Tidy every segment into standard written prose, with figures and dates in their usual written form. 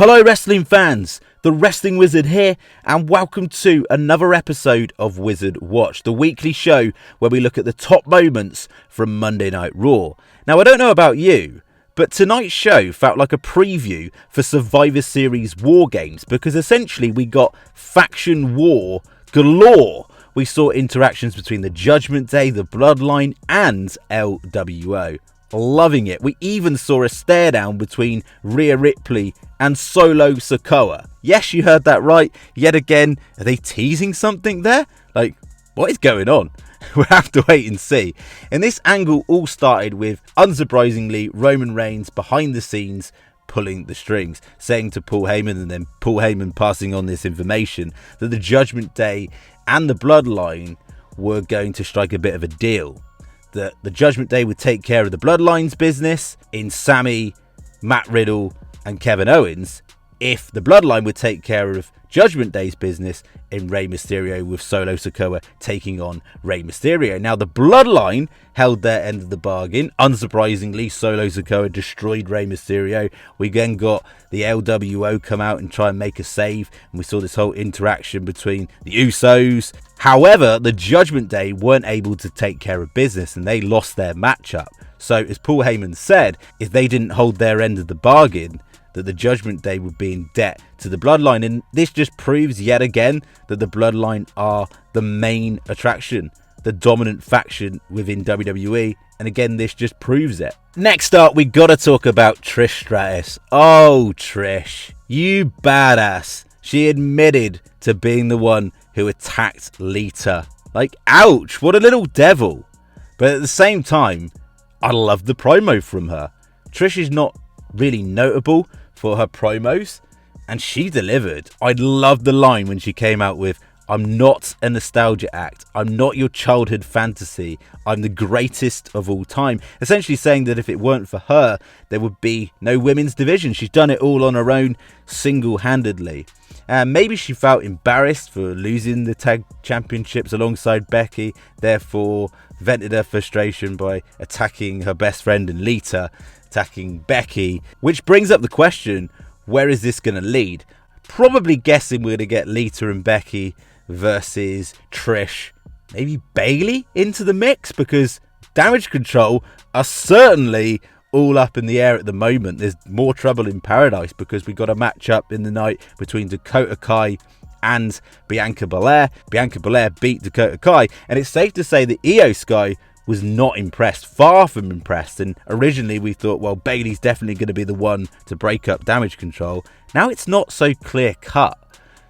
Hello wrestling fans, the Wrestling Wizard here, and welcome to another episode of Wizard Watch, the weekly show where we look at the top moments from Monday Night Raw. Now I don't know about you, but tonight's show felt like a preview for Survivor Series War Games, because essentially we got faction war galore. We saw interactions between the Judgement Day, the Bloodline and LWO. Loving it. We even saw a stare down between Rhea Ripley and Solo Sikoa. Yes, you heard that right. Yet again, are they teasing something there? Like, what is going on? We'll have to wait and see. And this angle all started with, unsurprisingly, Roman Reigns behind the scenes pulling the strings, saying to Paul Heyman, and then Paul Heyman passing on this information, that the Judgment Day and the Bloodline were going to strike a bit of a deal. That the Judgment Day would take care of the Bloodline's business in Sami, Matt Riddle and Kevin Owens, if the Bloodline would take care of Judgment Day's business in Rey Mysterio, with Solo Sikoa taking on Rey Mysterio. Now the Bloodline held their end of the bargain. Unsurprisingly, Solo Sikoa destroyed Rey Mysterio. We then got the LWO come out and try and make a save, and we saw this whole interaction between the Usos. However, the Judgment Day weren't able to take care of business and they lost their matchup. So as Paul Heyman said, if they didn't hold their end of the bargain, that the Judgment Day would be in debt to the Bloodline. And this just proves yet again that the Bloodline are the main attraction, the dominant faction within WWE. And again, this just proves it. Next up, we gotta talk about Trish Stratus. Oh, Trish, you badass. She admitted to being the one who attacked Lita. Like, ouch, what a little devil. But at the same time, I love the promo from her. Trish is not really notable for her promos, and she delivered. I loved the line when she came out with, "I'm not a nostalgia act. I'm not your childhood fantasy. I'm the greatest of all time." Essentially saying that if it weren't for her, there would be no women's division. She's done it all on her own, single-handedly. Maybe she felt embarrassed for losing the tag championships alongside Becky, therefore vented her frustration by attacking her best friend and Lita, attacking Becky, which brings up the question, where is this going to lead? Probably guessing we're going to get Lita and Becky versus Trish, maybe Bayley into the mix, because Damage Control are certainly all up in the air at the moment. There's more trouble in paradise because we got a matchup in the night between Dakota Kai and Bianca Belair. Bianca Belair beat Dakota Kai, and it's safe to say that Io Sky was not impressed, far from impressed. And originally we thought, well, Bayley's definitely going to be the one to break up Damage Control. Now it's not so clear cut.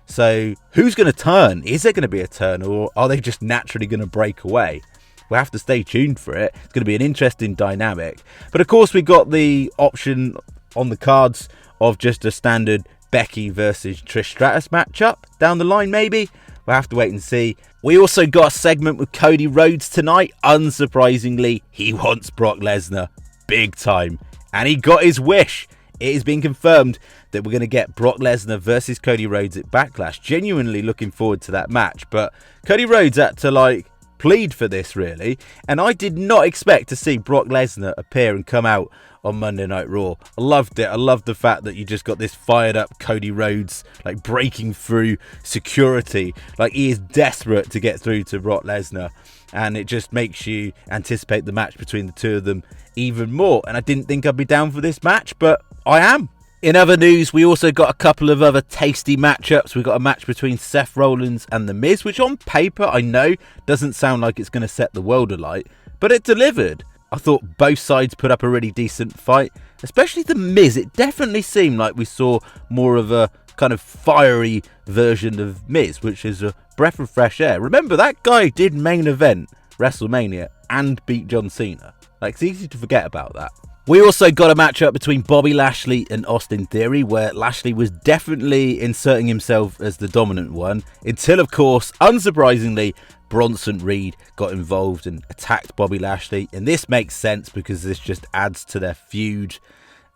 So who's going to turn? Is there going to be a turn, or are they just naturally going to break away? We'll have to stay tuned for it. It's going to be an interesting dynamic. But of course, we got the option on the cards of just a standard Becky versus Trish Stratus matchup down the line, maybe. We'll have to wait and see. We also got a segment with Cody Rhodes tonight. Unsurprisingly, he wants Brock Lesnar big time. And he got his wish. It has been confirmed that we're going to get Brock Lesnar versus Cody Rhodes at Backlash. Genuinely looking forward to that match. But Cody Rhodes had to plead for this, really, and I did not expect to see Brock Lesnar appear and come out on Monday Night Raw. I loved it. I loved the fact that you just got this fired up Cody Rhodes breaking through security, he is desperate to get through to Brock Lesnar, and it just makes you anticipate the match between the two of them even more. And I didn't think I'd be down for this match, but I am. In other news, we also got a couple of other tasty matchups. We got a match between Seth Rollins and The Miz, which on paper, I know, doesn't sound like it's going to set the world alight, but it delivered. I thought both sides put up a really decent fight, especially The Miz. It definitely seemed like we saw more of a kind of fiery version of Miz, which is a breath of fresh air. Remember, that guy did main event WrestleMania and beat John Cena. It's easy to forget about that. We also got a matchup between Bobby Lashley and Austin Theory, where Lashley was definitely inserting himself as the dominant one, until, of course, unsurprisingly, Bronson Reed got involved and attacked Bobby Lashley. And this makes sense because this just adds to their feud.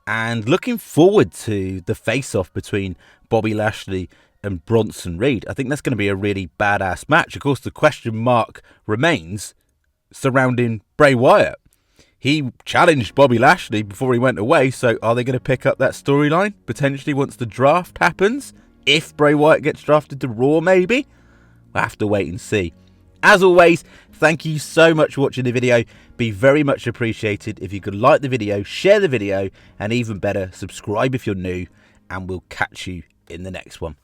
And looking forward to the face-off between Bobby Lashley and Bronson Reed. I think that's going to be a really badass match. Of course, the question mark remains surrounding Bray Wyatt. he challenged Bobby Lashley before he went away, so are they going to pick up that storyline potentially once the draft happens? If Bray Wyatt gets drafted to Raw, maybe? We'll have to wait and see. As always, thank you so much for watching the video. Be very much appreciated if you could like the video, share the video, and even better, subscribe if you're new, and we'll catch you in the next one.